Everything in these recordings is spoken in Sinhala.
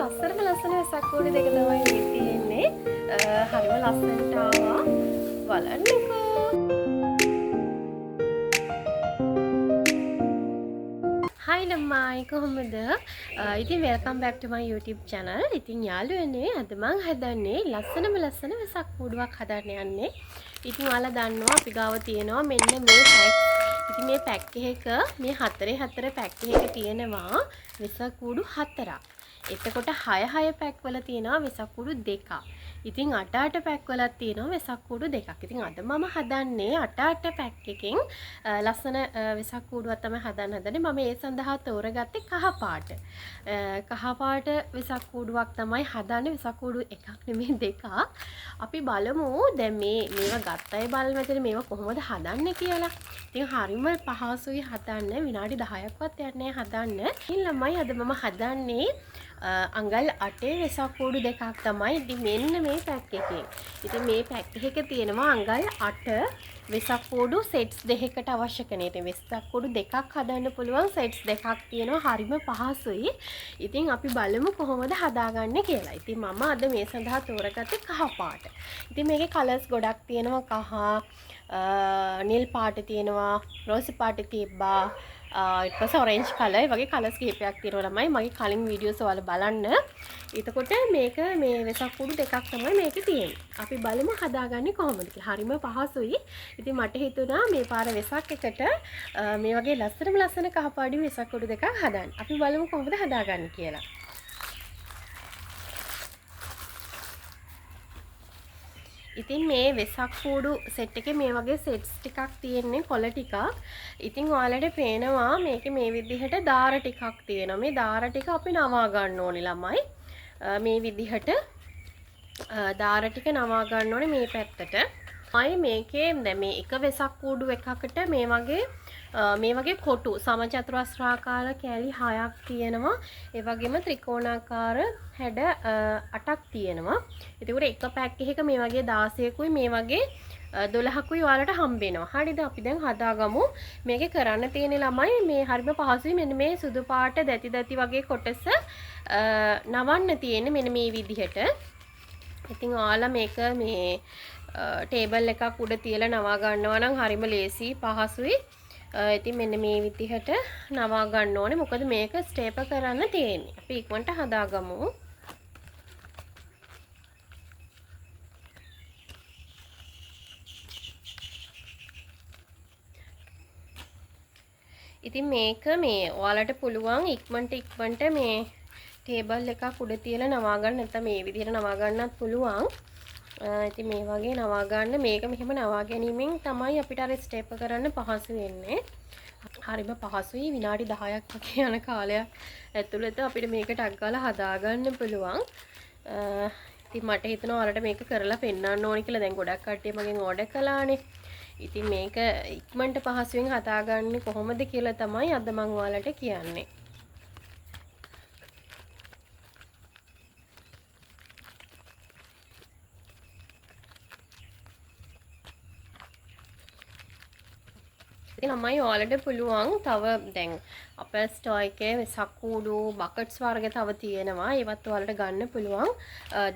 ලස්සනම ලස්සන වෙසක් කූඩු දෙක තමයි මේ තියෙන්නේ. හරිම ලස්සනට ආවා. බලන්නකෝ. Hi ළමයි කොහොමද? ඉතින් welcome back to my YouTube channel. ඉතින් යාළුවනේ අද මම හදන්නේ ලස්සනම ලස්සන වෙසක් කූඩුවක් හදන්න යන්නේ. ඉතින් ඔයාලා දන්නවා අපි ගාව තියෙනවා මෙන්න මේ පැක්. ඉතින් මේ පැක් එකක මේ 4 පැක් එකක තියෙනවා වෙසක් කූඩු 4ක්. එතකොට 6 පැක් වල තියෙනවා වෙසක් කූඩු 2ක්. ඉතින් 8 පැක් වලක් තියෙනවා වෙසක් කූඩු 2ක්. ඉතින් අද මම හදන්නේ 8 පැක් එකකින් ලස්සන වෙසක් කූඩුවක් තමයි හදන්නේ. මම ඒ සඳහා තෝරගත්තේ කහ පාට. කහ පාට වෙසක් කූඩුවක් තමයි හදන්නේ. වෙසක් කූඩු එකක් නෙමෙයි දෙකක්. අපි බලමු දැන් මේවා ගත්ත අය බලමු මෙතන මේවා කොහොමද හදන්නේ කියලා. ඉතින් හරිම පහසුයි හදන්න. විනාඩි 10ක්වත් යන්නේ හදන්න. ඉතින් ළමයි අද මම හදන්නේ අඟල් 8 වෙසක් කූඩු දෙකක් තමයි. ඉතින් මෙන්න මේ පැක් එකේ. ඉතින් මේ පැක් එකක තියෙනවා අඟල් 8 වෙසක් කූඩු සෙට්ස් දෙකකට අවශ්‍ය කෙනේ. ඉතින් වෙසක් කූඩු දෙකක් හදන්න පුළුවන් සෙට්ස් දෙකක් තියෙනවා. හරිම පහසුයි. ඉතින් අපි බලමු කොහොමද හදාගන්නේ කියලා. ඉතින් මම අද මේ සඳහා තෝරගත්තේ කහ පාට. ඉතින් මේකේ කලර්ස් ගොඩක් තියෙනවා. කහ, නිල් පාට තියෙනවා, රෝස් පාට තිබ්බා. ඊට පස්සේ ඔරෙන්ජ් කලර් වගේ කලර්ස් කිහිපයක් තියෙනවා ළමයි. මගේ කලින් වීඩියෝස් වල බලන්න. එතකොට මේක මේ වෙසක් කූඩු දෙකක් තමයි මේකේ තියෙන්නේ. අපි බලමු හදාගන්නේ කොහොමද කියලා. හරිම පහසුයි. ඉතින් මට හිතුණා මේ පාර වෙසක් එකට මේ වගේ ලස්සන කහපාඩි වෙසක් කූඩු දෙකක් හදන්න. අපි බලමු කොහොමද හදාගන්නේ කියලා. ඉතින් මේ වෙසක් කූඩු සෙට් එකේ මේ වගේ සෙට්ස් ටිකක් තියෙන්නේ කොළ ටිකක්. ඉතින් ඔයාලට පේනවා මේකේ මේ විදිහට දාර ටිකක් තියෙනවා. මේ දාර ටික අපි නවා ගන්න ඕනේ ළමයි. මේ විදිහට දාර ටික නවා ගන්න ඕනේ මේ පැත්තට. මේකේ දැන් මේ එක වෙසක් කූඩු එකකට මේ වගේ කොටු සමචතුරස්‍රාකාර කෑලි 6ක් තියෙනවා. ඒ වගේම ත්‍රිකෝණාකාර හැඩ 8ක් තියෙනවා. ඒකට එක පැක් එකක මේ වගේ 16කුයි මේ වගේ 12කුයි ඔයාලට හම්බ වෙනවා. හරිද? අපි දැන් හදාගමු. මේකේ කරන්න තියෙන ළමයි මේ හරිම පහසුයි. මෙන්න මේ සුදු පාට දැති වගේ කොටස නවන්න තියෙන්නේ මෙන්න මේ විදිහට. ඉතින් ඔයාලා මේක මේ ටේබල් එකක් උඩ තියලා නවා ගන්නවා නම් හරිම ලේසි පහසුයි. ඉතින් මෙන්න මේ විදිහට නවා ගන්න ඕනේ. මොකද මේක ස්ටේපල් කරන්න තියෙන්නේ. අපි ඉක්මනට හදාගමු. ඉතින් මේක මේ ඔයාලට පුළුවන් ඉක්මනට මේ ටේබල් එකක් උඩ තියලා නවා ගන්න. නැත්නම් මේ විදිහට නවා ගන්නත් පුළුවන්. ඉතින් මේ වගේ නවා ගන්න. මේක මෙහෙම නවා ගැනීමෙන් තමයි අපිට අර ස්ටේප් කරන්න පහසු වෙන්නේ. හරිම පහසුයි. විනාඩි 10ක් වගේ යන කාලයක් ඇතුළත අපිට මේක ටක් ගාලා හදා ගන්න පුළුවන්. ඉතින් මට හිතෙනවා ඔයාලට මේක කරලා පෙන්නන්න ඕනේ කියලා. දැන් ගොඩක් කට්ටිය මගෙන් ඕඩර් කළානේ. ඉතින් මේක ඉක්මනට පහසුවෙන් හදාගන්නේ කොහොමද කියලා තමයි අද මම ඔයාලට කියන්නේ. ඉතින් ළමයි ඔයාලට පුළුවන් තව දැන් අපේ ස්ටෝර් එකේ වෙසක් කූඩු බකට්ස් වර්ග තව තියෙනවා. ඒවත් ඔයාලට ගන්න පුළුවන්.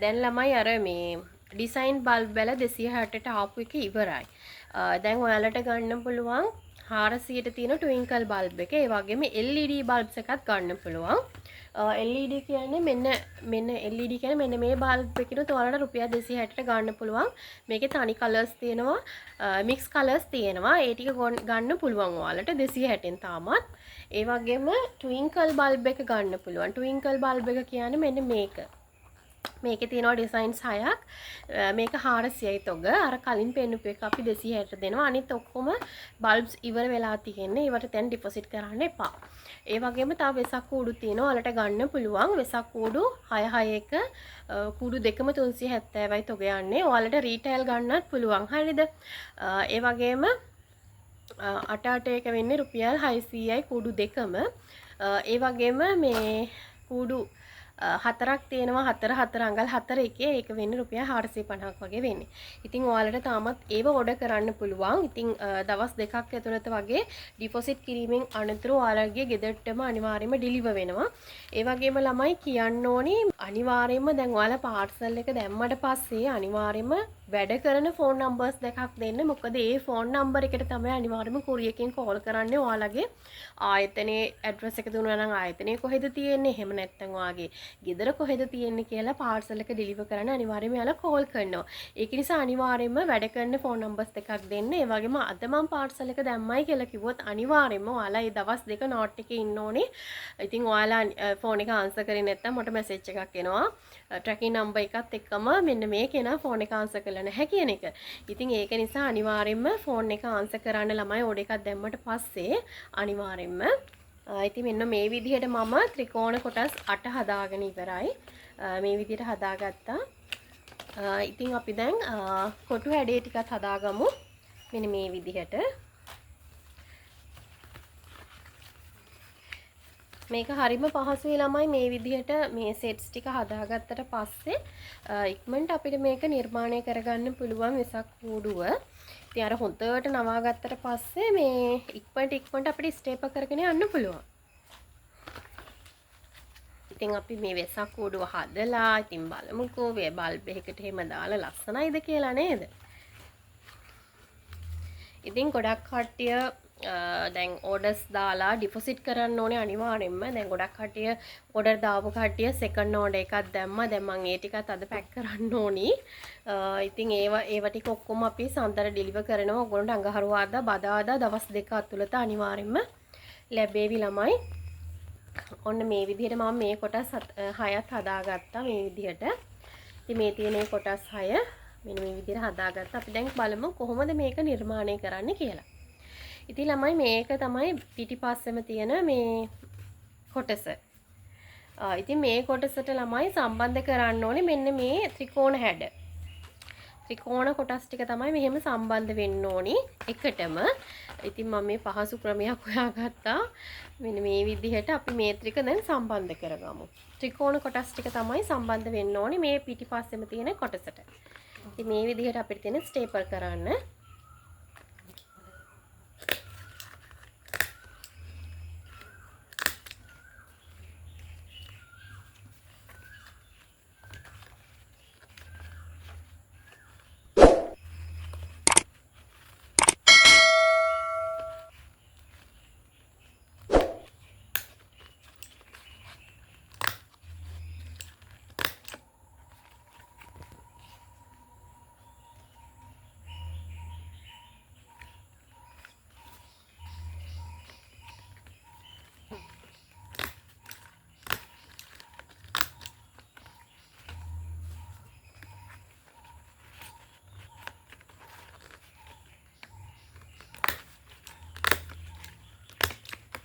දැන් ළමයි අර මේ ඩිසයින් බල්බ් වල 260ට ආපු එක ඉවරයි. දැන් ඔයාලට ගන්න පුළුවන් 400ට තියෙන ට්වින්කල් බල්බ් එක. ඒ වගේම LED බල්බ්ස් එකත් ගන්න පුළුවන්. LED කියන්නේ මෙන්න LED කියන්නේ මෙන්න මේ බල්බ් එකකිනුත් ඔයාලට රුපියල් 260ට ගන්න පුළුවන්. මේකේ තනි කලර්ස් තියෙනවා, මික්ස් කලර්ස් තියෙනවා. ඒ ටික ගන්න පුළුවන් ඔයාලට 260න් තාමත්. ඒ වගේම ට්වින්කල් බල්බ් එක ගන්න පුළුවන්. ට්වින්කල් බල්බ් එක කියන්නේ මෙන්න මේක. මේකේ තියෙනවා ඩිසයින්ස් 6ක්. මේක 400යි තොග. අර කලින් පෙන්නපු එක අපි 260ට දෙනවා. අනිත් ඔක්කොම බල්බ්ස් ඉවර වෙලා තියෙන්නේ. ඒවට දැන් ඩිපොසිට් කරන්න එපා. ඒ වගේම තව වෙසක් කූඩු තියෙනවා. ඔයාලට ගන්න පුළුවන්. වෙසක් කූඩු 6 කූඩු දෙකම 370යි තොග යන්නේ. ඔයාලට රීටේල් ගන්නත් පුළුවන්. හරිද? ඒ වගේම 8 එක වෙන්නේ රුපියල් 600යි කූඩු දෙකම. ඒ වගේම මේ කූඩු හතරක් තියෙනවා 4 අඟල් 4 එකේ ඒක වෙන්නේ රුපියල් 450ක් වගේ වෙන්නේ. ඉතින් ඔයාලට තාමත් ඒව ඕඩර් කරන්න පුළුවන්. ඉතින් දවස් දෙකක් ඇතුළත වගේ ඩිපොසිට් කිරීමෙන් අනතුරු ඔයාලගේ ගෙදරටම අනිවාර්යයෙන්ම ඩිලිවර් වෙනවා. ඒ වගේම ළමයි කියන්න ඕනේ අනිවාර්යයෙන්ම දැන් ඔයාලා පාර්සල් එක දැම්මට පස්සේ අනිවාර්යයෙන්ම වැඩ කරන ෆෝන් නම්බර්ස් දෙකක් දෙන්න. මොකද ඒ ෆෝන් නම්බර් එකට තමයි අනිවාර්යයෙන්ම කුරියකින් කෝල් කරන්නේ ඔයාලගේ ආයතනයේ ඇඩ්‍රස් එක දුන්නා නම් ආයතනය කොහෙද තියෙන්නේ, එහෙම නැත්නම් ඔයාගේ ගෙදර කොහෙද තියෙන්නේ කියලා පාර්සල් එක ඩිලිවර් කරන්න අනිවාර්යයෙන්ම ඔයාලා කෝල් කරනවා. ඒක නිසා අනිවාර්යයෙන්ම වැඩ කරන ෆෝන් නම්බර්ස් දෙකක් දෙන්න. ඒ වගේම අද මම පාර්සල් එක දැම්මයි කියලා කිව්වොත් අනිවාර්යයෙන්ම ඔයාලා මේ දවස් දෙක නෝට් එකේ ඉන්න ඕනේ. ඉතින් ඔයාලා ෆෝන් එක ආන්සර් කරේ නැත්නම් මට මැසේජ් එකක් එනවා. ට්‍රැකින් නම්බර් එකත් එක්කම මෙන්න මේ කෙනා ෆෝන් එක ආන්සර් කළා නැහැ කියන එක. ඉතින් ඒක නිසා අනිවාර්යයෙන්ම ෆෝන් එක ආන්සර් කරන්න ළමයි ඕඩර් එකක් දැම්මට පස්සේ අනිවාර්යයෙන්ම ඉතින් මෙන්න මේ විදිහට මම ත්‍රිකෝණ කොටස් 8 හදාගෙන ඉවරයි. මේ විදිහට හදාගත්තා. ඉතින් අපි දැන් කොටු හැඩේ ටිකත් හදාගමු. මෙන්න මේ විදිහට. මේක හරිම පහසුයි ළමයි මේ විදිහට මේ සෙට්ස් ටික හදාගත්තට පස්සේ ඉක්මනට අපිට මේක නිර්මාණය කරගන්න පුළුවන් වෙසක් කූඩුව. ඉතින් අර හොඳට නවා ගත්තට පස්සේ මේ ඉක්මනට අපිට ස්ටේප් කරගෙන යන්න පුළුවන්. ඉතින් අපි මේ වෙසක් කූඩුව හදලා ඉතින් බලමුකෝ මේ බල්බ් එකකට එහෙම දාලා ලස්සනයිද කියලා නේද? ඉතින් ගොඩක් කට්ටිය දැන් ඕඩර්ස් දාලා ඩිපොසිට් කරන්න ඕනේ අනිවාර්යෙන්ම. දැන් ගොඩක් කට්ටිය ඕඩර් දාපු කට්ටිය සෙකන්ඩ් ඕඩර් එකක් දැම්මා. දැන් මම ඒ ටිකත් අද පැක් කරන්න ඕනි. ඉතින් ඒව ටික ඔක්කොම අපි සන්තර ඩිලිවර් කරනවා. ඔයගොල්ලන්ට අඟහරුවාදා බදාදා දවස් දෙක ඇතුළත අනිවාර්යෙන්ම ලැබෙවි ළමයි. ඔන්න මේ විදිහට මම මේ කොටස් 6ත් හදාගත්තා මේ විදිහට. ඉතින් මේ තියෙන කොටස් 6 මෙන්න මේ විදිහට හදාගත්තා. අපි දැන් බලමු කොහොමද මේක නිර්මාණය කරන්න කියලා. ඉතින් ළමයි මේක තමයි පිටිපස්සෙම තියෙන මේ කොටස. ඉතින් මේ කොටසට ළමයි සම්බන්ධ කරන්න ඕනේ මෙන්න මේ ත්‍රිකෝණ හැඩ. ත්‍රිකෝණ කොටස් ටික තමයි මෙහෙම සම්බන්ධ වෙන්න ඕනි එකටම. ඉතින් මම මේ පහසු ක්‍රමයක් හොයාගත්තා. මෙන්න මේ විදිහට අපි මේත්‍රික දැන් සම්බන්ධ කරගමු. ත්‍රිකෝණ කොටස් ටික තමයි සම්බන්ධ වෙන්න ඕනි මේ පිටිපස්සෙම තියෙන කොටසට. ඉතින් මේ විදිහට අපිට තියෙන ස්ටේපල් කරන්න.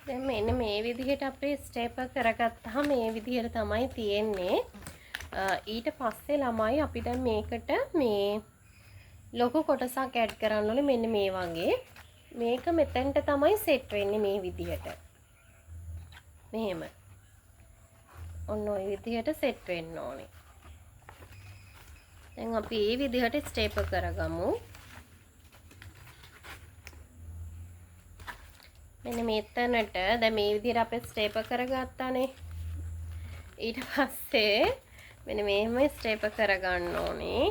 දැන් මෙන්න මේ විදිහට අපි ස්ටේපල් කරගත්තාම මේ විදිහට තමයි තියෙන්නේ. ඊට පස්සේ ළමයි අපි දැන් මේකට මේ ලොකු කොටසක් ඇඩ් කරන්න ඕනේ මෙන්න මේ වගේ. මේක මෙතෙන්ට තමයි සෙට් වෙන්නේ මේ විදිහට. මෙහෙම. ඔන්න ඔය විදිහට සෙට් වෙන්න ඕනේ. දැන් අපි මේ විදිහට ස්ටේපල් කරගමු. මෙන්න මෙතනට දැන් මේ විදිහට අපි ස්ටේපල් කරගත්තානේ. ඊට පස්සේ මෙන්න මෙහෙම ස්ටේපල් කරගන්න ඕනේ.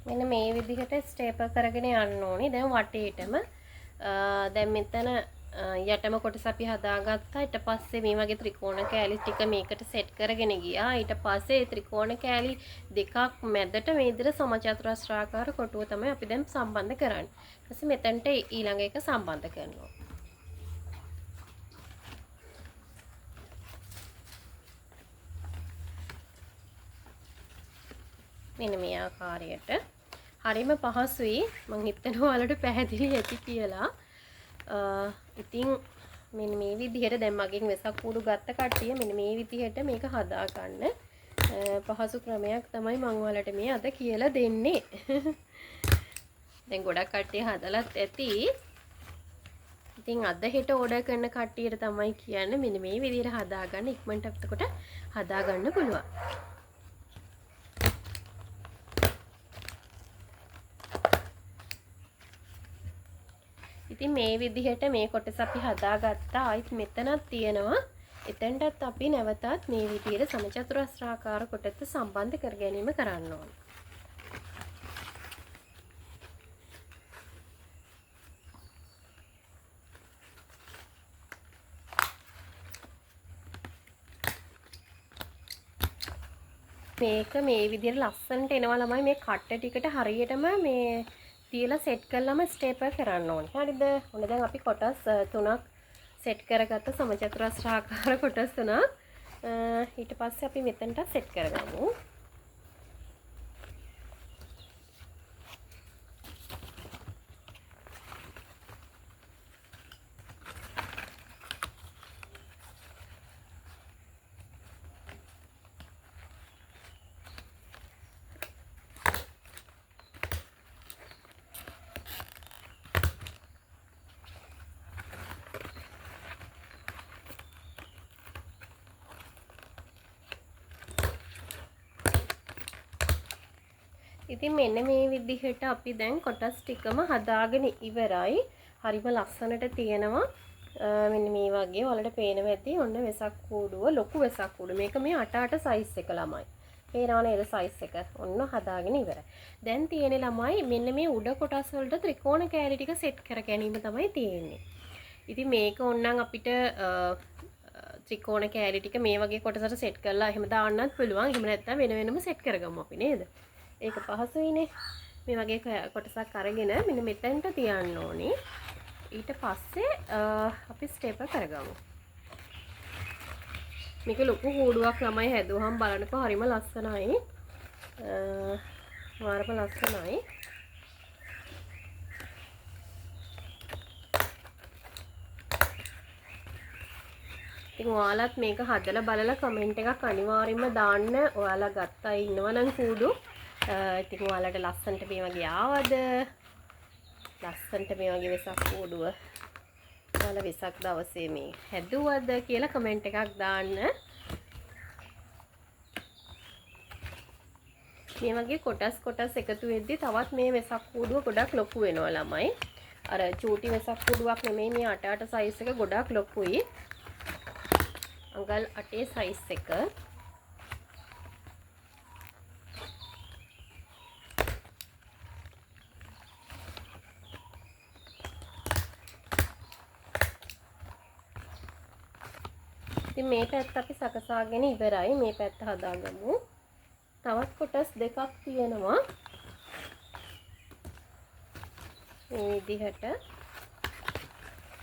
මෙන්න මේ විදිහට ස්ටේපල් කරගෙන යන්න ඕනේ. දැන් වටේටම දැන් මෙතන යටම කොටස අපි හදාගත්තා. ඊට පස්සේ මේ වගේ ත්‍රිකෝණ කෑලි ටික මේකට සෙට් කරගෙන ගියා. ඊට පස්සේ ත්‍රිකෝණ කෑලි දෙකක් මැදට මේ විදිහට සමචතුරස්‍රාකාර කොටුව තමයි අපි දැන් සම්බන්ධ කරන්නේ. ඊට පස්සේ මෙතනට ඊළඟ එක සම්බන්ධ කරනවා. මෙන්න මේ ආකාරයට හරිම පහසුයි. මම හිතනවා ඔයාලට පැහැදිලි ඇති කියලා. ඉතින් මෙන්න මේ විදිහට දැන් මගෙන් වෙසක් කූඩු ගත්ත කට්ටිය මෙන්න මේ විදිහට මේක හදා ගන්න පහසු ක්‍රමයක් තමයි මම ඔයාලට මේ අද කියලා දෙන්නේ. දැන් ගොඩක් කට්ටිය හදලත් ඇති. ඉතින් අද හෙට ඕඩර් කරන කට්ටියට තමයි කියන්නේ මෙන්න මේ විදිහට හදා ගන්න ඉක්මනට එතකොට හදා ගන්න පුළුවන්. ඉතින් මේ විදිහට මේ කොටස අපි හදාගත්තා. ආයිත් මෙතනක් තියෙනවා. එතෙන්ටත් අපි නැවතත් මේ විදිහට සමචතුරස්‍රාකාර කොටස සම්බන්ධ කර ගැනීම කරන්න ඕන. මේක මේ විදිහට ලස්සනට එනවා ළමයි. මේ කට්ට ටිකට හරියටම මේ තියලා සෙට් කළාම ස්ටේපල් කරන්න ඕනේ. හරිද? ඔන්න දැන් අපි කොටස් තුනක් සෙට් කරගත්ත සමචතුරස්‍රාකාර කොටස් තුනක්. ඊට පස්සේ අපි මෙතනට සෙට් කරගමු. ඉතින් මෙන්න මේ විදිහට අපි දැන් කොටස් ටිකම හදාගෙන ඉවරයි. හරිම ලස්සනට තියෙනවා. මෙන්න මේ වගේ ඔයාලට පේනවා ඇති. ඔන්න වෙසක් කූඩුව ලොකු වෙසක් කූඩුව. මේක මේ 8 සයිස් එක ළමයි. පේනවනේ නේද සයිස් එක. ඔන්න හදාගෙන ඉවරයි. දැන් තියෙන්නේ ළමයි මෙන්න මේ උඩ කොටස් වලට ත්‍රිකෝණ කෑලි ටික සෙට් කර ගැනීම තමයි තියෙන්නේ. ඉතින් මේක ඕනනම් අපිට ත්‍රිකෝණ කෑලි ටික මේ වගේ කොටසට සෙට් කරලා එහෙම දාන්නත් පුළුවන්. එහෙම නැත්නම් වෙන වෙනම සෙට් කරගමු අපි නේද? ඒක පහසුයිනේ. මේ වගේ කොටසක් අරගෙන මෙන්න මෙතෙන්ට තියන්න ඕනේ. ඊට පස්සේ අපි ස්ටේපල් කරගමු. මේක ලොකු කූඩුවක් ළමයි හැදුවහම බලනකො හරිම ලස්සනයි. මාරම ලස්සනයි. ඉතින් ඔයාලත් මේක හදලා බලලා කමෙන්ට් එකක් අනිවාර්යයෙන්ම දාන්න. ඔයාලා ගත්තා ඉන්නවනම් කූඩු ඉතින් ඔයාලට ලස්සනට මේ වගේ ආවද? ලස්සනට මේ වගේ වෙසක් කූඩුව ඔයාලා වෙසක් දවසේ මේ හැදුවද කියලා කමෙන්ට් එකක් දාන්න. මේ වගේ කොටස් එකතු වෙද්දි තවත් මේ වෙසක් කූඩුව ගොඩක් ලොකු වෙනවා ළමයි. අර චූටි වෙසක් කූඩුවක් නෙමෙයි මේ 8 සයිස් එක ගොඩක් ලොකුයි. අඟල් 8 සයිස් එක. ඉතින් මේ පැත්ත අපි සකසාගෙන ඉවරයි. මේ පැත්ත හදාගමු. තවත් කොටස් දෙකක් තියෙනවා. මේ විදිහට.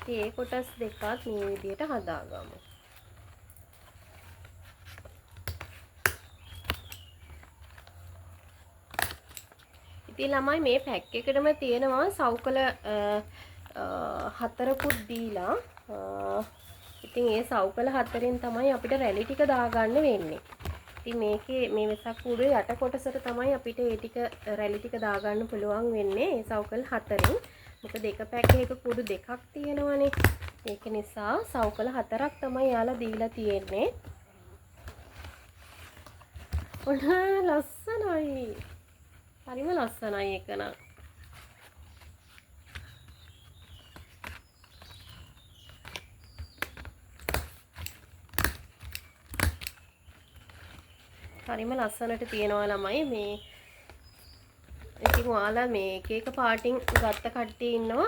මේ කොටස් දෙකත් මේ විදිහට හදාගමු. ඉතින් ළමයි මේ පැක් එකටම තියෙනවා සවුකල 4කුත් දීලා. ඉතින් ඒ සවුකල 4න් තමයි අපිට රැලි ටික දාගන්න වෙන්නේ. ඉතින් මේකේ මේ වෙසක් කූඩුවේ යට කොටසට තමයි අපිට ඒ ටික රැලි ටික දාගන්න පුළුවන් වෙන්නේ. ඒ සවුකල් 4න්. මොකද එක පැක් එකක කූඩු දෙකක් තියෙනවනේ. ඒක නිසා සවුකල 4ක් තමයි යාලා දීලා තියෙන්නේ. ඔන්න ලස්සනයි. හරිම ලස්සනයි ඒක නම්. හරිම ලස්සනට තියෙනවා ළමයි මේ. ඉතින් ඔයාලා මේ එක එක පාටින් ගත්ත කට්ටිය ඉන්නවා.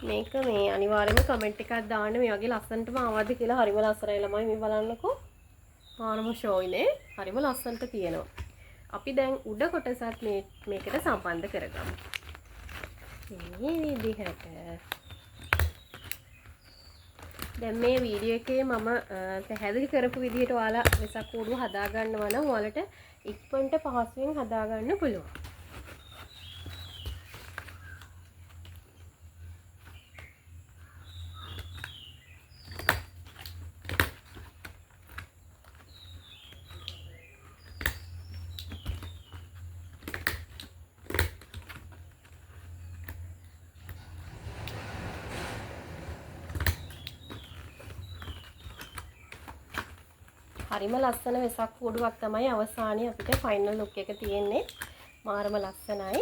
මේක මේ අනිවාර්යයෙන්ම කමෙන්ට් එකක් දාන්න මේ වගේ ලස්සනටම ආවද කියලා. හරිම ලස්සනයි ළමයි මේ බලන්නකෝ. ආනම ෂෝයිනේ හරිම ලස්සනට තියෙනවා. අපි දැන් උඩ කොටසත් මේකට සම්බන්ධ කරගමු. මේ විදිහට. දැන් මේ වීඩියෝ එකේ මම පැහැදිලි කරපු විදිහට ඔයාලා වෙසක් කූඩුව හදා ගන්නවා නම් ඔයාලට ඉක්මනට පහසුවෙන් හදා ගන්න පුළුවන්. හරිම ලස්සන වෙසක් කූඩුවක් තමයි අවසානයේ අපිට ෆයිනල් ලුක් එක තියෙන්නේ. මාරම ලස්සනයි.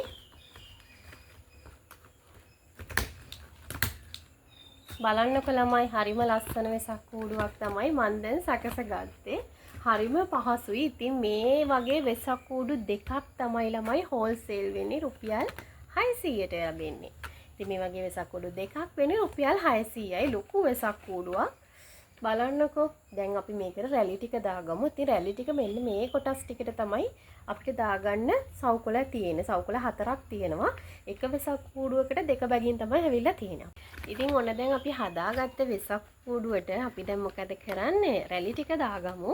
බලන්නකො ළමයි හරිම ලස්සන වෙසක් කූඩුවක් තමයි මම දැන් සකසගත්තේ. හරිම පහසුයි. ඉතින් මේ වගේ වෙසක් කූඩු දෙකක් තමයි ළමයි හෝල්සේල් වෙන්නේ රුපියල් 600ට ලැබෙන්නේ. ඉතින් මේ වගේ වෙසක් කූඩු දෙකක් වෙන්නේ රුපියල් 600යි. ලොකු වෙසක් කූඩුවක්. බලන්නකෝ දැන් අපි මේකට රැලි ටික දාගමු. ඉතින් රැලි ටික මෙන්න මේ කොටස් ටිකට තමයි අපිට දාගන්න සවුකොළ තියෙන්නේ. සවුකොළ 4ක් තියෙනවා. එක වෙසක් කූඩුවකට දෙක බැගින් තමයි ඇවිල්ලා තියෙන්නේ. ඉතින් ඔන්න දැන් අපි හදාගත්ත වෙසක් කූඩුවට අපි දැන් මොකද කරන්නේ? රැලි ටික දාගමු.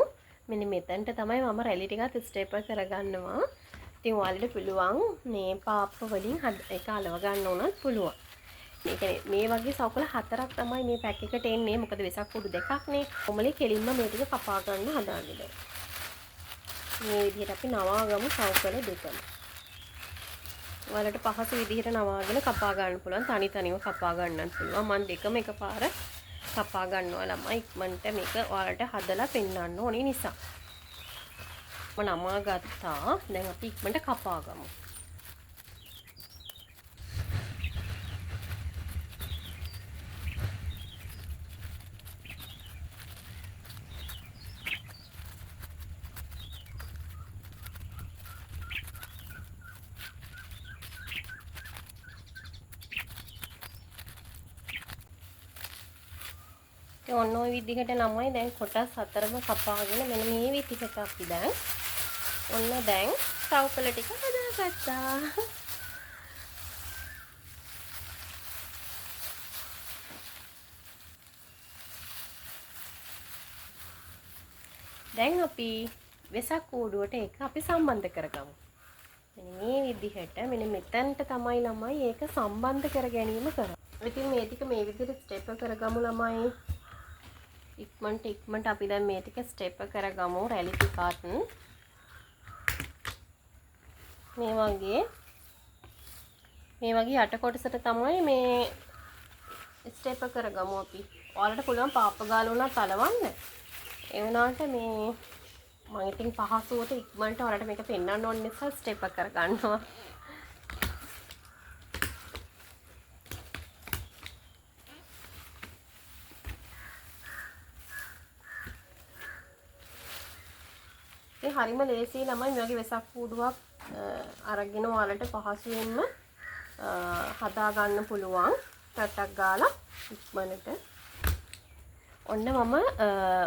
මෙන්න මෙතනට තමයි මම රැලි ටිකත් ස්ටේපල් කරගන්නවා. ඉතින් ඔයාලට පුළුවන් මේ පාප්ප වලින් එක අලව ගන්න උනත් පුළුවන්. මේ වගේ සවුකොළ 4ක් තමයි මේ පැක් එකට එන්නේ. මොකද වෙසක් කූඩු දෙකක්නේ. කොමලේ කෙලින්ම මේ ටික කපා ගන්න හදාන්නේ. මේ විදිහට අපි නවාගමු සවුකොළ දෙකම. ඔයාලට පහසු විදිහට නවාගෙන කපා ගන්න පුළුවන්. තනි තනිව කපා ගන්නත් පුළුවන්. මම දෙකම එකපාර කපා ගන්නවා ළමයි. ඉක්මනට මේක ඔයාලට හදලා පෙන්නන්න ඕනේ නිසා. මම නමා ගත්තා. දැන් අපි ඉක්මනට කපා ගමු. ඔන්න ඔය විදිහට ළමයි දැන් කොටස් 4ම කපාගෙන මෙන්න මේ විදිහට අපි දැන් ඔන්න දැන් සවුකොළ ටික හදාගත්තා. දැන් අපි වෙසක් කූඩුවට ඒක අපි සම්බන්ධ කරගමු. මෙන්න මේ විදිහට මෙන්න මෙතනට තමයි ළමයි ඒක සම්බන්ධ කර ගැනීම කරන්නේ. ඉතින් මේ ටික මේ විදිහට ස්ටෙප් කරගමු ළමයි. ඉක්මනට අපි දැන් මේ ටික ස්ටෙප් කරගමු රැලි ටිකත්. මේ වගේ යට කොටසට තමයි මේ ස්ටෙප් කරගමු අපි. ඔයාලට පුළුවන් පාප්ප ගාලා උනත් අලවන්න. ඒ වුණාට මේ මම ඉතින් පහසුවට ඉක්මනට ඔයාලට මේක පෙන්වන්න ඕන නිසා ස්ටෙප් කරගන්නවා. හරිම ලේසියි ළමයි මේ වගේ වෙසක් කූඩුවක් අරගෙන ඔයාලට පහසුවෙන්ම හදා ගන්න පුළුවන්. පැටක් ගාලා ඉක්මනට. ඔන්න මම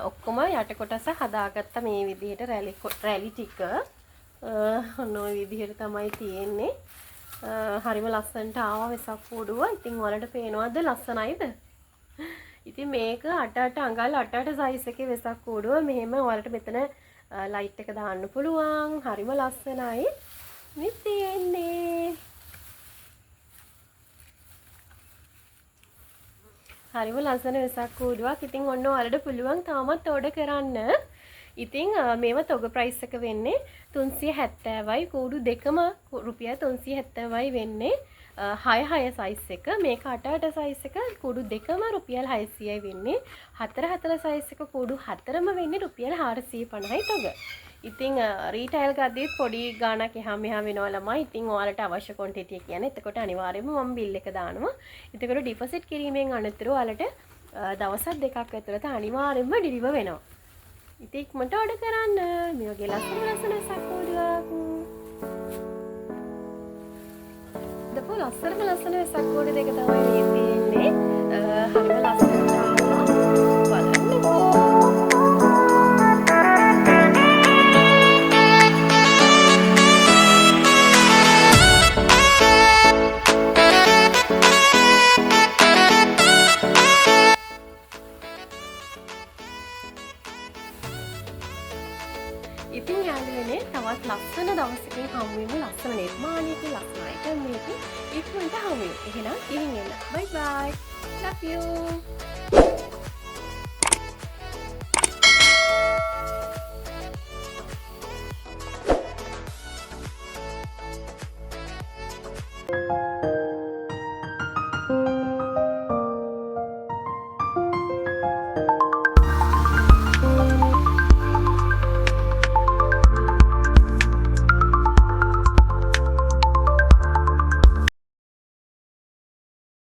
ඔක්කොම යට කොටස හදාගත්ත මේ විදිහට රැලි ටික. ඔන්න ඔය විදිහට තමයි තියෙන්නේ. හරිම ලස්සනට ආවා වෙසක් කූඩුව. ඉතින් ඔයාලට පේනවද ලස්සනයිද? ඉතින් මේක 8 අඟල් 8 සයිස් එකේ වෙසක් කූඩුව. මෙහෙම ඔයාලට මෙතන ලයිට් එක දාන්න පුළුවන්. හරිම ලස්සනයි මේ තියෙන්නේ. හරිම ලස්සන වෙසක් කූඩුවක්. ඉතින් ඔන්න ඔයාලට පුළුවන් තාමත් ඕඩර් කරන්න. ඉතින් මේව තොග ප්‍රයිස් එක වෙන්නේ 370යි. කූඩු දෙකම රුපියල් 370යි වෙන්නේ. 6 සයිස් එක. මේක 8 සයිස් එක කූඩු දෙකම රුපියල් 600යි වෙන්නේ. 4 සයිස් එක කූඩු හතරම වෙන්නේ රුපියල් 450යි තොග. ඉතින් රීටේල් ගද්දිත් පොඩි ගාණක් එහා මෙහා වෙනවා ළමයි. ඉතින් ඔයාලට අවශ්‍ය ක්වොන්ටිටි කියන්නේ එතකොට අනිවාර්යයෙන්ම මම බිල් එක දානවා. එතකොට ඩිපොසිට් කිරීමෙන් අනතුරු ඔයාලට දවස් දෙකක් ඇතුළත අනිවාර්යයෙන්ම ඩිලිවර් වෙනවා. ඉතින් ඉක්මනට ඕඩර් කරන්න. මේ වගේ ලස්සන සක්කෝඩුවක්. ලස්සනම ලස්සන වෙසක් කෝඩ දෙක තමයි මේ තියෙන්නේ. හරිම ලස්සනට ආවා. බලන්නකෝ. ඉතින් යාළුවනේ තවත් ලස්සන දවසකින් හමු වෙමු. ලස්සන නිර්මාණයකින් ලස්සන අයිටම් එකකින් ඉක්මනට හමු වෙමු. එහෙනම් ගිහින් එන්න. බයි බයි. Love you.